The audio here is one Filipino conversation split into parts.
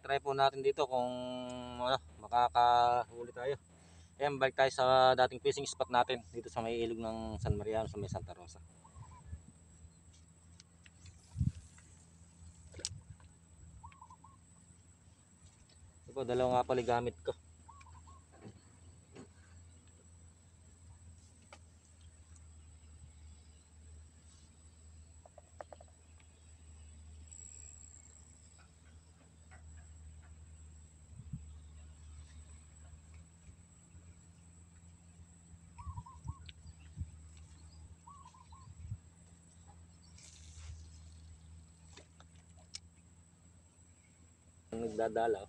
try po natin dito kung ano, makakahuli tayo. Ayan, balik tayo sa dating fishing spot natin dito sa may ilog ng San Mariano sa may Santa Rosa. Ito po, dalawa nga pala gamit ko. Nagdadala.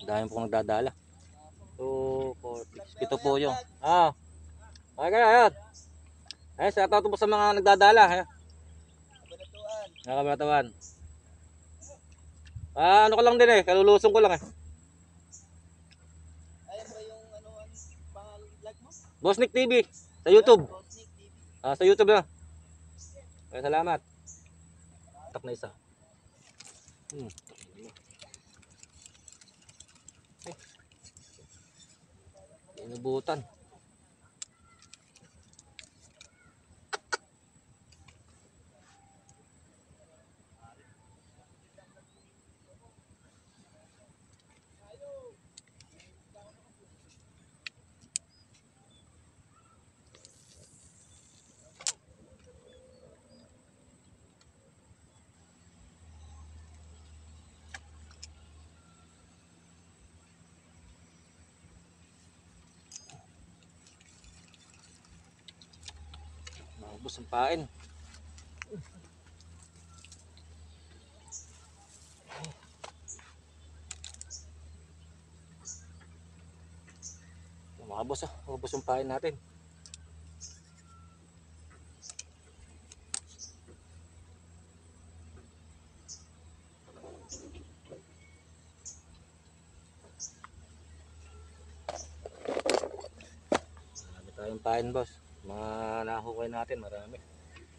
Dahil po nagdadala. 2, 4, 6. Ito po yung. Okay kaya ayun. Ayun, sa tao po sa mga nagdadala. Ayun. Nakabatawan. Ano ko lang din eh. Kalulusong ko lang eh. Ayan ba yung pang-vlog mo? Bossnick TV. Sa YouTube. Sa YouTube na. Okay, salamat. Tak na isa. Inubutan. Maubos ang pain. Mga boss, ubos ang pain natin. Marami tayong pain, boss. Mga nahukay natin, marami.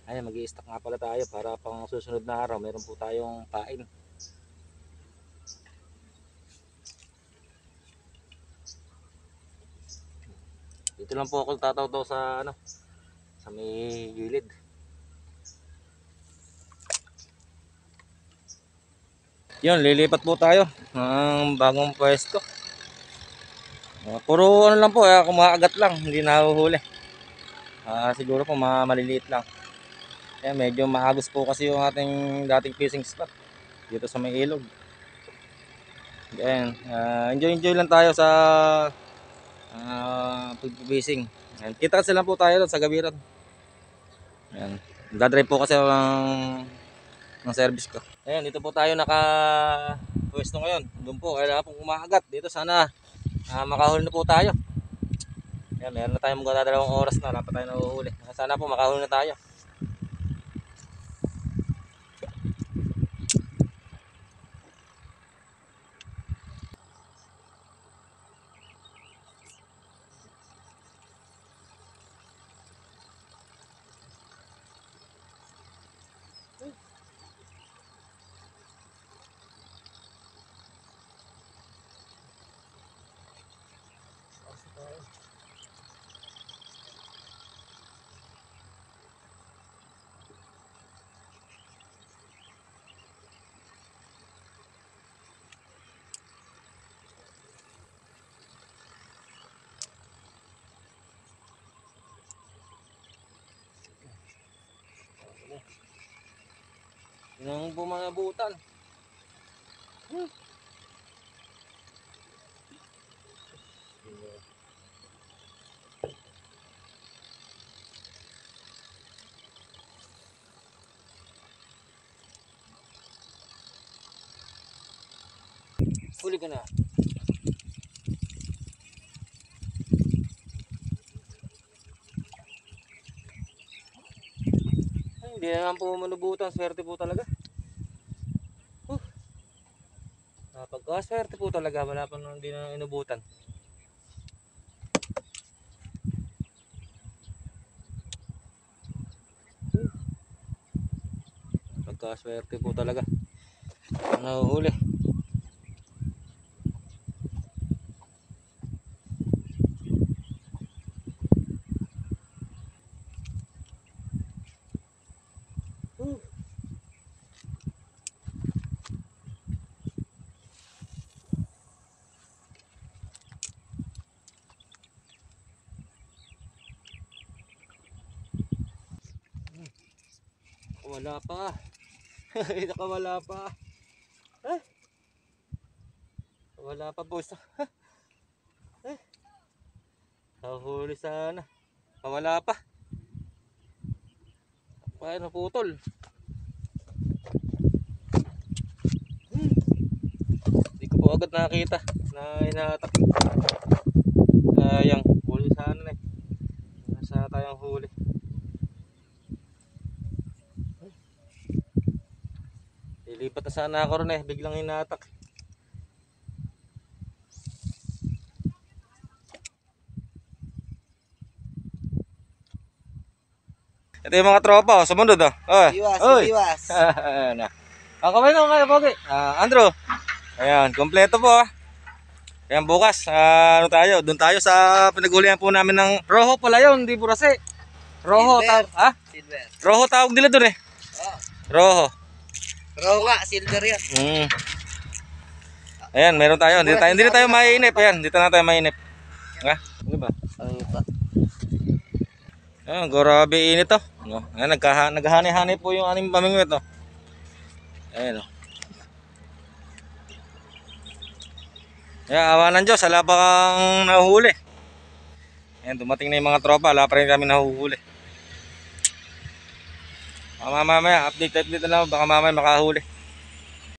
Ayun, mag-i-stock nga pala tayo para pang susunod na araw meron po tayong pain. Dito lang po ako tataw-taw sa sa may gilid. Yun, lilipat po tayo ng bagong pwesto. Puro lang po, kumakagat lang, hindi nahuhuli. Siguro po maliliit lang. Medyo mahagos po kasi yung ating dating fishing spot dito sa may ilog. Enjoy lang tayo sa pag-fishing. Kita kasi lang po tayo sa gabiran. Nagdadrive po kasi ng service ko. Ayan, dito po tayo naka-pwesto ngayon. Doon po, kaya pong umaagat. Dito sana makahuli na po tayo. Ayan, meron na tayong mga 2 oras na. Wala pa tayo nahuhuli. Sana po makahuli na tayo. Yun ang bumanabutan. Huli ka na. Hindi na naman po manubutan. Swerte po talaga. Pagkaswerte po talaga. Wala pa nang hindi na inubutan. Pagkaswerte po talaga. nahuhuli. Wala pa. Nakawala pa. Eh? Wala pa boss. Eh? Nahuli sana. Wala pa. Paano putol? Hindi ko po agad nakita na hinatak. Sayang. Huli sana eh. Nasa tayong huli. Lilipat na sana ako ron eh. Biglang hinatak. Ito yung mga tropa, oh. Sumunod oh. Iwas, Oy. iwas. Na. Kamay na kayo, Pogi. Andrew. Ayan, kompleto po. Ayan, bukas, ano tayo? Doon tayo sa pinaghulihan po namin ng roho pala yun, hindi burase. Roho Silver. tawag, ha? Silver. Roho tawag nila doon eh. Oh. Roho. Raw nga, silver yan. Ayan, meron tayo. Hindi na tayo mainip. Ayan, dito na tayo mainip. Ha? Ano ba? Ano pa? Ayan, grabe init to. No? Ayan, naghahani-hani po yung aming pamingwit. No? Ayan. Oh. Ayan, awa ng Diyos. Wala pa kang nahuhuli. Ayan, dumating na yung mga tropa. Wala pa rin kami nahuhuli. Mamaya, update na lang. Baka mamaya makahuli.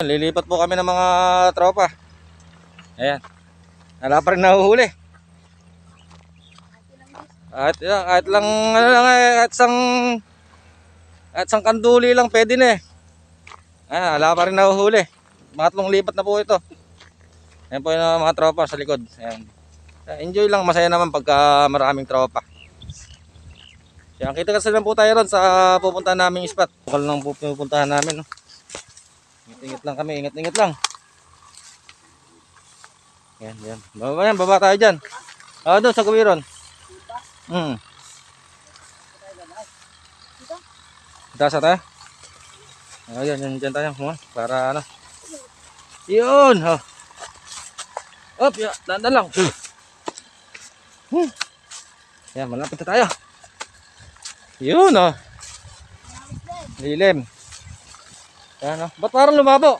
Lilipat po kami ng mga tropa. Ayan. Wala pa rin nahuhuli. Kahit lang ano lang kahit isang kanduli lang pwede na eh. Wala pa rin nahuhuli. Pangatlong lipat na po ito. Ayan po yung mga tropa sa likod. Ayan. Enjoy lang, masaya naman pagka maraming tropa. Ayan, kita kasi lang po tayo ron sa pupuntahan naming spot. Bukal lang po pupuntahan namin. No? Ingat lang kami, ingat lang. Yan. Baba tayo dyan. Doon sa Gawiron. Taas na tayo. Yan tayo. Para ano. Yun. Op, dandan lang. Yan, malapit na tayo. Yun lilim. Yan ba't parang lumabo?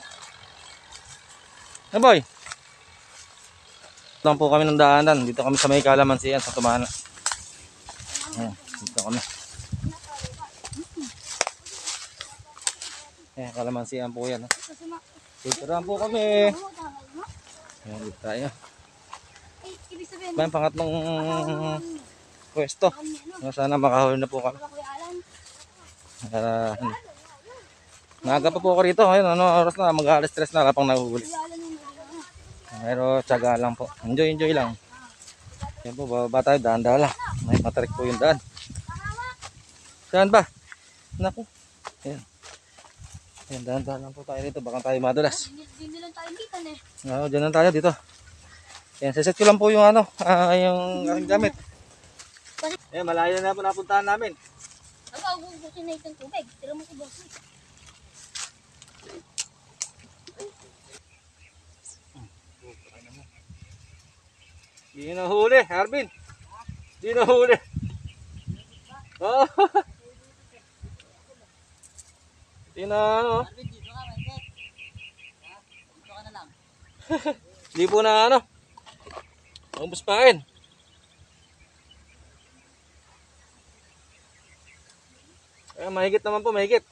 Boy? Lang po kami ng daanan. Dito kami sa may Kalamansian sa Tumana. Ayan, dito kami. Ayan, Kalamansian po yan. Dito lang po kami. Ayan, dito tayo. May pangatlong pwesto. Sana makahuli na po kami. Maaga pa po ako rito. Ngayon, oras na? Mag-alas 3 na. Wala pang nahuhuli. Pero tiyaga lang po. Enjoy lang. Yan po, bababa tayo. Daan-daan lang. May matarik po yung daan. Saan ba? Naku. Ayan. Ayan, daan-daan lang po tayo rito. Baka tayo madulas. Hindi lang tayo dito eh. Oo, dyan lang tayo dito. Ayan, siset ko lang po yung yung aking gamit. Ayan, malayo na po napuntahan namin. Ako, gusto na itong tubig. Tira mo si Boss. Di na huli, Arvin. Di na huli. Oh. Di na ano. Dito ka, Market. Dito ka na lang. Di po na ano. Umbos pa rin. Mahigit naman po, mahigit.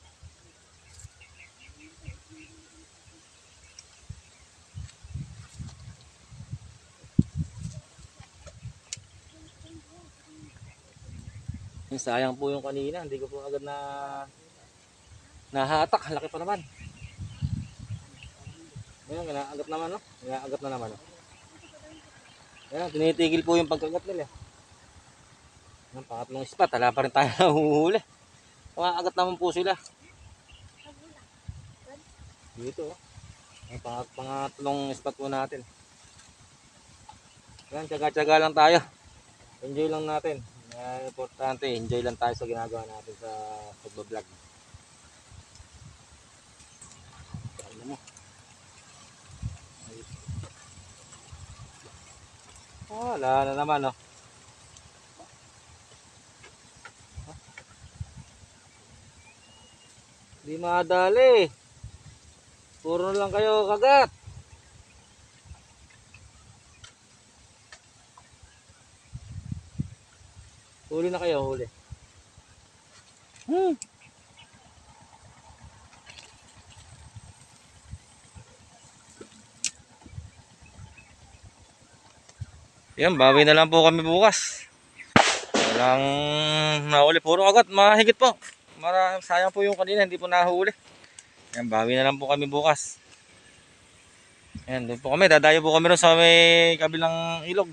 Sayang po yung kanina, hindi ko po agad nahatak, laki pa naman. Ayan, inaagat naman no? Inaagat na naman no? Ayan, tinitigil po yung pagkagat nila. Ayan, pangatlong spot, wala pa rin tayo nahuhuli. Umaagat naman po sila. Dito oh. Ang pangatlong spot po natin. Yan, tsaga-tsaga lang tayo. Enjoy lang natin. Importante, enjoy lang tayo sa ginagawa natin sa pagbablog. Ano mo? Wala na naman, oh. Di madali. Puro lang kayo kagat. Huli na kayo, huli. Yan, bawi na lang po kami bukas. Walang nahuli. Puro kagat, mahigit po. Sayang po yung kanina, hindi po nahuli. Yan, bawi na lang po kami bukas. Yan, doon po kami. Dadayo po kami rin sa may kabilang ilog.